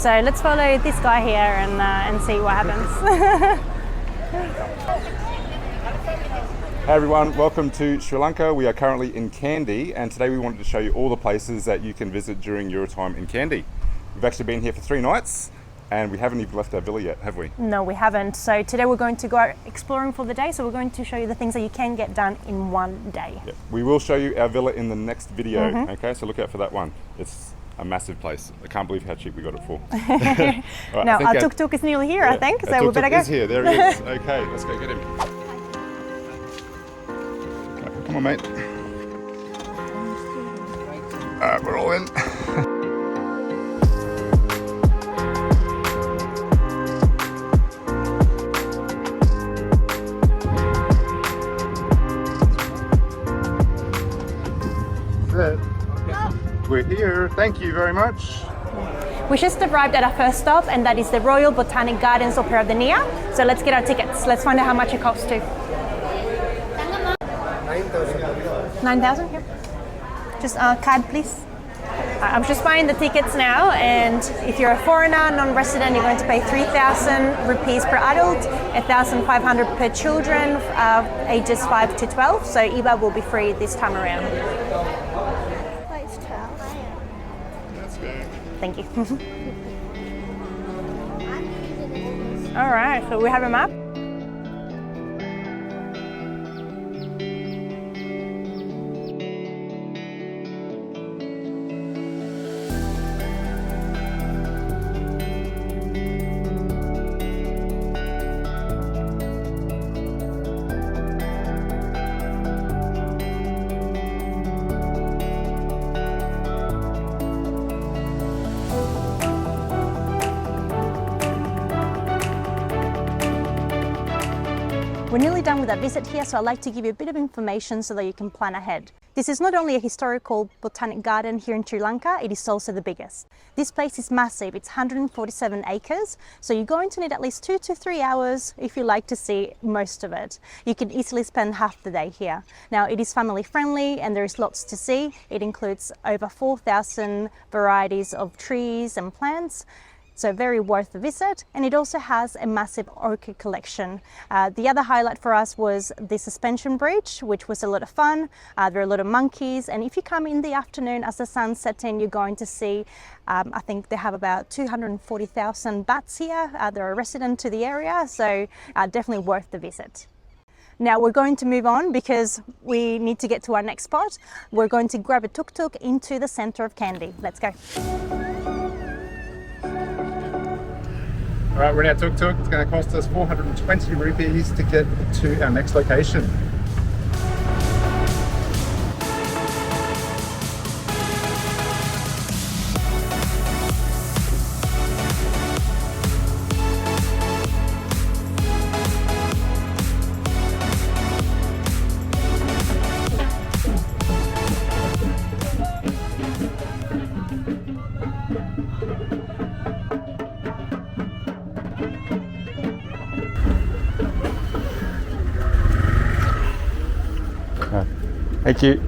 So let's follow this guy here and see what happens. Hey everyone, welcome to Sri Lanka. We are currently in Kandy, and today we wanted to show you all the places that you can visit during your time in Kandy. We've actually been here for 3 nights, and we haven't even left our villa yet, have we? No, we haven't. So today we're going to go out exploring for the day. So we're going to show you the things that you can get done in one day. Yep. We will show you our villa in the next video, okay? So look out for that one. It's a massive place. I can't believe how cheap we got it for. Right, now, our tuk-tuk is nearly here, I think, so we better go. Is here, there he is. Okay, let's go get him. Come on, mate. Alright, we're all in. We're here. Thank you very much. We just arrived at our first stop, and that is the Royal Botanic Gardens of Perandeniya. So let's get our tickets. Let's find out how much it costs too. 9,000? Yep. Just card, please. I'm just buying the tickets now, and if you're a foreigner, non-resident, you're going to pay 3,000 rupees per adult, 1,500 per children, ages 5 to 12. So IBA will be free this time around. Let's go. Thank you. All right, so we have a map. We're nearly done with our visit here, so I'd like to give you a bit of information so that you can plan ahead. This is not only a historical botanic garden here in Sri Lanka, it is also the biggest. This place is massive, it's 147 acres, so you're going to need at least 2 to 3 hours if you like to see most of it. You can easily spend half the day here. Now, it is family friendly and there is lots to see. It includes over 4,000 varieties of trees and plants. So very worth the visit, and it also has a massive orchid collection. The other highlight for us was the suspension bridge, which was a lot of fun. There are a lot of monkeys, and if you come in the afternoon as the sun's setting, you're going to see, I think they have about 240,000 bats here. They're a resident to the area, so definitely worth the visit. Now we're going to move on because we need to get to our next spot. We're going to grab a tuk-tuk into the center of Kandy. Let's go. All right, we're in our tuk-tuk. It's going to cost us 420 rupees to get to our next location. Thank you.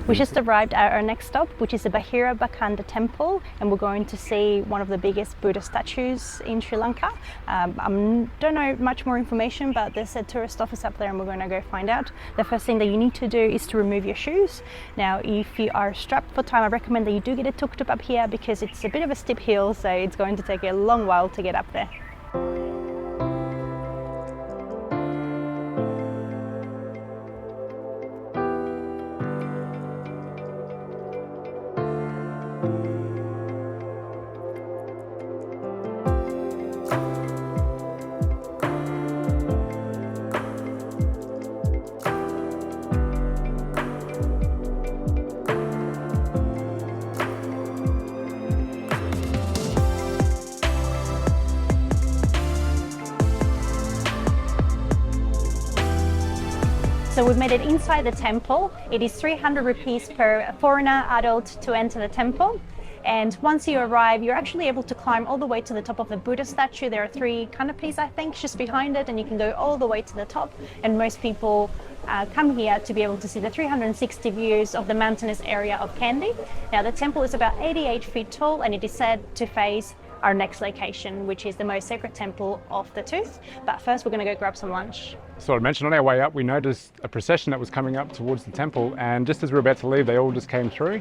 We just arrived at our next stop, which is the Bahirawakanda temple, and we're going to see one of the biggest Buddha statues in Sri Lanka. I don't know much more information, but there's a tourist office up there and we're going to go find out. The first thing that you need to do is to remove your shoes. Now, if you are strapped for time, I recommend that you do get a tuk-tuk up here because it's a bit of a steep hill, so it's going to take you a long while to get up there. So we've made it inside the temple. It is 300 rupees per foreigner adult to enter the temple. And once you arrive, you're actually able to climb all the way to the top of the Buddha statue. There are 3 canopies, I think, just behind it, and you can go all the way to the top. And most people come here to be able to see the 360 views of the mountainous area of Kandy. Now, the temple is about 88 feet tall, and it is said to face our next location, which is the most sacred temple of the Tooth. But first, we're going to go grab some lunch. So I mentioned on our way up, we noticed a procession that was coming up towards the temple, and just as we were about to leave, they all just came through.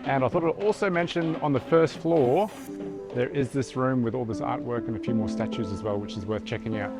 And I thought I'd also mention on the first floor, there is this room with all this artwork and a few more statues as well, which is worth checking out.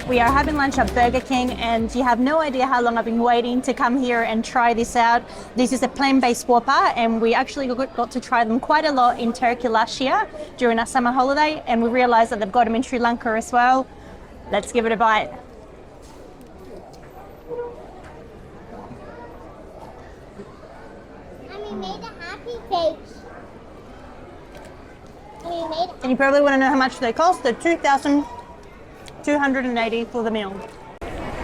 We are having lunch at Burger King, and you have no idea how long I've been waiting to come here and try this out. This is a plant-based Whopper, and we actually got to try them quite a lot in Turkey last year during our summer holiday, and we realized that they've got them in Sri Lanka as well. Let's give it a bite. And we made a happy face. And you probably want to know how much they cost. They're $2,280 for the meal.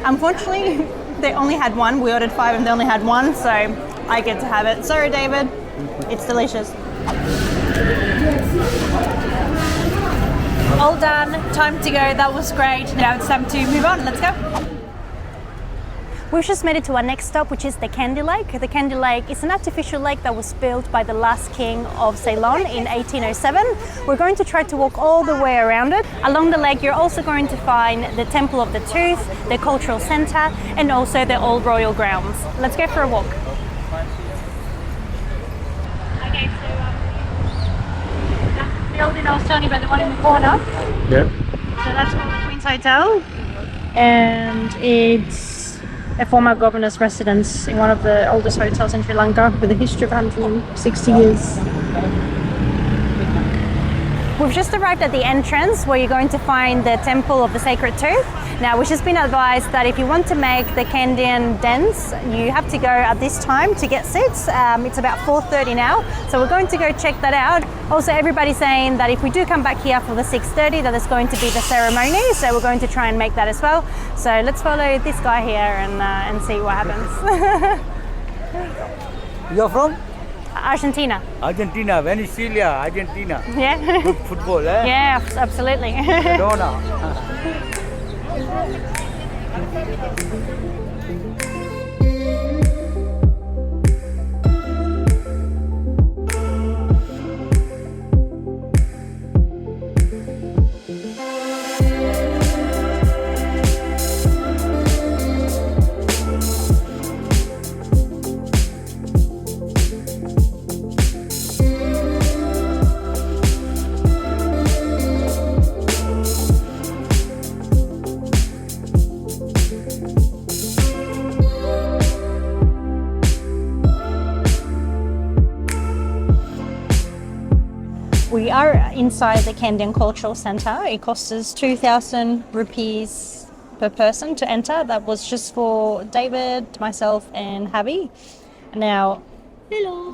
Unfortunately, they only had one. We ordered 5 and they only had one, so I get to have it. Sorry, David. It's delicious. All done. Time to go. That was great. Now it's time to move on. Let's go. We've just made it to our next stop, which is the Kandy Lake. The Kandy Lake is an artificial lake that was built by the last king of Ceylon in 1807. We're going to try to walk all the way around it. Along the lake, you're also going to find the Temple of the Tooth, the Cultural Centre, and also the Old Royal Grounds. Let's go for a walk. Okay, so that's the building I was telling you about, the one in the corner. Yep. So that's called the Queen's Hotel, and it's a former governor's residence in one of the oldest hotels in Sri Lanka with a history of 160 years. We've just arrived at the entrance where you're going to find the Temple of the Sacred Tooth. Now, we've just been advised that if you want to make the Kandyan Dance, you have to go at this time to get seats. It's about 4:30 now, so we're going to go check that out. Also, everybody's saying that if we do come back here for the 6:30, that there's going to be the ceremony, so we're going to try and make that as well. So let's follow this guy here and see what happens. You're from? Argentina. Argentina, Venezuela, Argentina. Yeah. Good football, eh? Yeah, absolutely. Donna. We are inside the Kandyan Cultural Centre. It costs us 2,000 rupees per person to enter. That was just for David, myself and Javi. Now,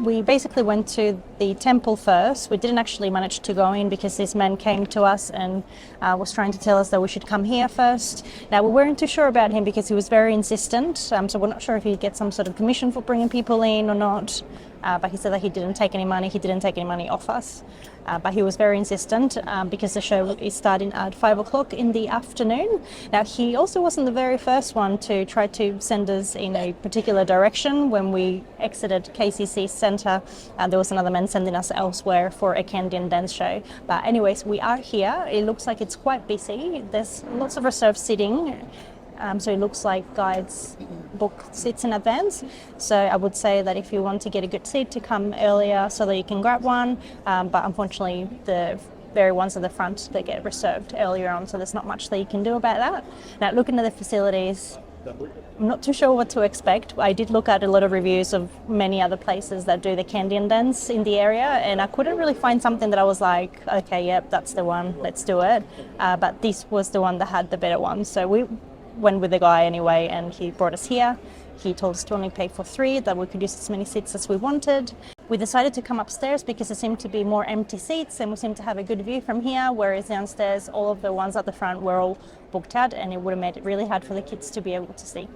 we basically went to the temple first. We didn't actually manage to go in because this man came to us and was trying to tell us that we should come here first. Now, we weren't too sure about him because he was very insistent. So we're not sure if he'd get some sort of commission for bringing people in or not. But he said that he didn't take any money. He didn't take any money off us. But he was very insistent because the show is starting at 5 o'clock in the afternoon. Now, he also wasn't the very first one to try to send us in a particular direction. When we exited KCC Centre, there was another man sending us elsewhere for a Kandyan Dance show. But anyways, we are here. It looks like it's quite busy. There's lots of reserved seating. So it looks like guides book seats in advance. So I would say that if you want to get a good seat, to come earlier so that you can grab one. But unfortunately, the very ones at the front, they get reserved earlier on, so there's not much that you can do about that. Now, looking at the facilities, I'm not too sure what to expect. I did look at a lot of reviews of many other places that do the Kandyan Dance in the area, and I couldn't really find something that I was like, okay, yep, that's the one, let's do it. But this was the one that had the better one. So we went with the guy anyway, and he brought us here. He told us to only pay for 3, that we could use as many seats as we wanted. We decided to come upstairs because there seemed to be more empty seats, and we seemed to have a good view from here, whereas downstairs all of the ones at the front were all booked out, and it would have made it really hard for the kids to be able to see.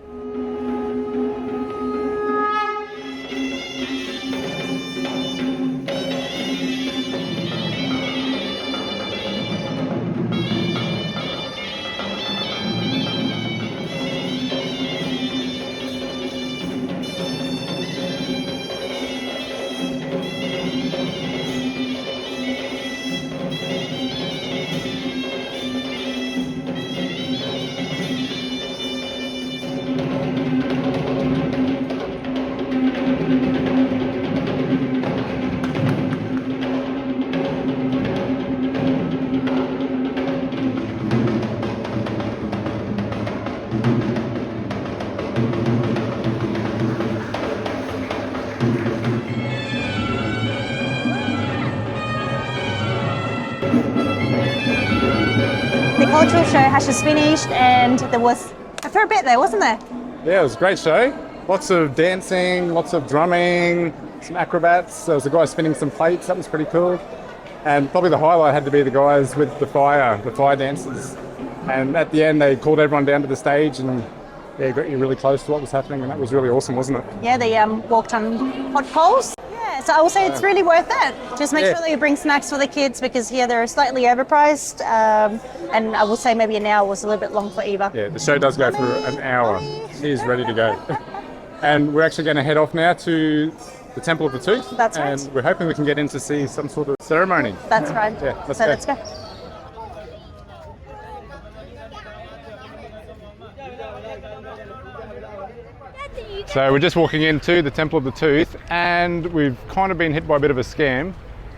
The cultural show has just finished, and there was a fair bit there, wasn't there? Yeah, it was a great show. Lots of dancing, lots of drumming, some acrobats. There was a guy spinning some plates, that was pretty cool. And probably the highlight had to be the guys with the fire dancers. And at the end, they called everyone down to the stage and got you really close to what was happening, and that was really awesome, wasn't it? Yeah, they walked on hot coals. Yeah, so I will say it's really worth it. Just make sure that you bring snacks for the kids, because here they're slightly overpriced. And I will say maybe an hour was a little bit long for Eva. Yeah, the show does go for an hour. She's ready to go. And we're actually going to head off now to the Temple of the Tooth. That's right. And we're hoping we can get in to see some sort of ceremony. That's right. Yeah, let's go. So we're just walking into the Temple of the Tooth, and we've kind of been hit by a bit of a scam.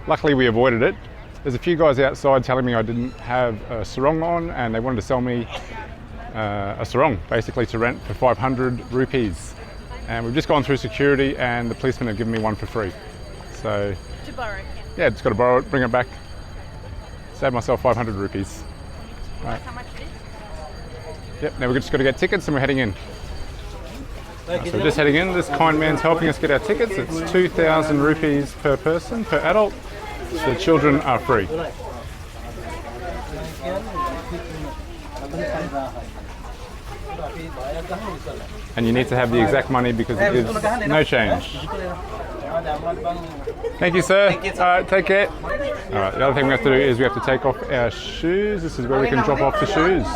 Luckily we avoided it. There's a few guys outside telling me I didn't have a sarong on, and they wanted to sell me a sarong, basically to rent for 500 rupees. And we've just gone through security, and the policemen have given me one for free. So To borrow, yeah, just got to borrow it, bring it back, save myself 500 rupees. Right. How much it is? Yep, now we've just got to get tickets and we're heading in. So we're just heading in. This kind man's helping us get our tickets. It's 2,000 rupees per person, per adult. The children are free. And you need to have the exact money because it is no change. Thank you, sir. All right, take care. All right, the other thing we have to do is we have to take off our shoes. This is where we can drop off the shoes.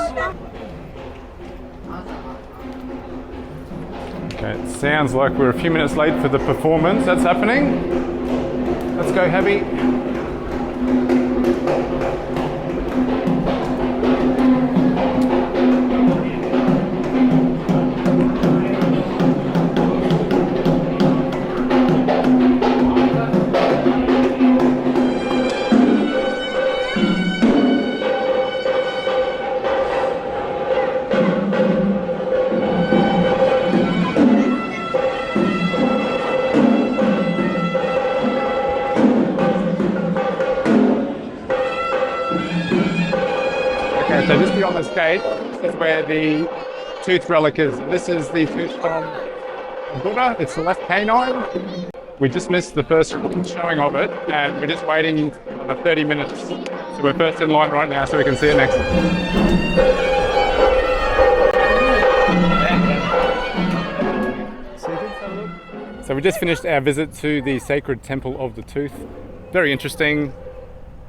Okay, it sounds like we're a few minutes late for the performance that's happening. Let's go, Habby. So just beyond this gate is where the Tooth Relic is. This is the tooth from Buddha. It's the left canine. We just missed the first showing of it, and we're just waiting for 30 minutes. So we're first in line right now so we can see it next. So we just finished our visit to the sacred Temple of the Tooth. Very interesting.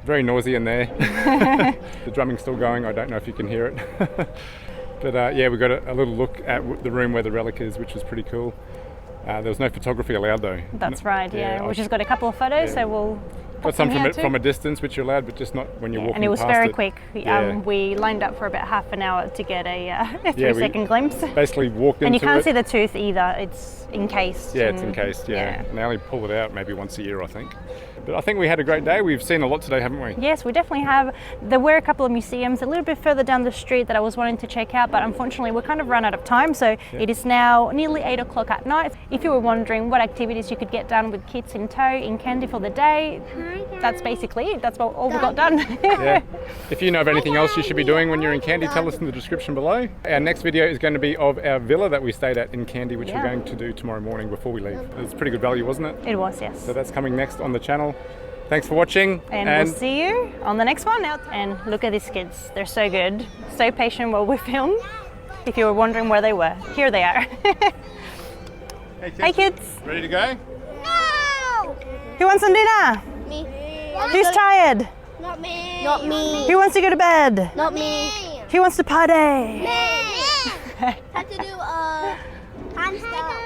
Very noisy in there. The drumming's still going. I don't know if you can hear it. But yeah, we got a little look at the room where the relic is, which was pretty cool. There was no photography allowed though. That's right, yeah. We've just got a couple of photos, so we'll got some from a distance, which you're allowed, but just not when you're walking past it. And it was very quick. We lined up for about half an hour to get a 3-second glimpse. Basically walked into it. And you can't see the tooth either. It's encased. Yeah, it's encased, yeah. And they only pull it out maybe once a year, I think. But I think we had a great day. We've seen a lot today, haven't we? Yes, we definitely have. There were a couple of museums a little bit further down the street that I was wanting to check out, but unfortunately we're kind of run out of time. So it is now nearly 8 o'clock at night. If you were wondering what activities you could get done with kids in tow in Kandy for the day, that's basically it. That's all we got done. Yeah. If you know of anything else you should be doing when you're in Kandy, tell us in the description below. Our next video is going to be of our villa that we stayed at in Kandy, which we're going to do tomorrow morning before we leave. It was pretty good value, wasn't it? It was, yes. So that's coming next on the channel. Thanks for watching. And we'll see you on the next one. And look at these kids. They're so good. So patient while we film. If you were wondering where they were, here they are. Hey kids. Ready to go? No! Who wants some dinner? Me. Who's tired? Not me. Not me. Who wants to go to bed? Not me. Who wants to party? Me. Have to do handstand.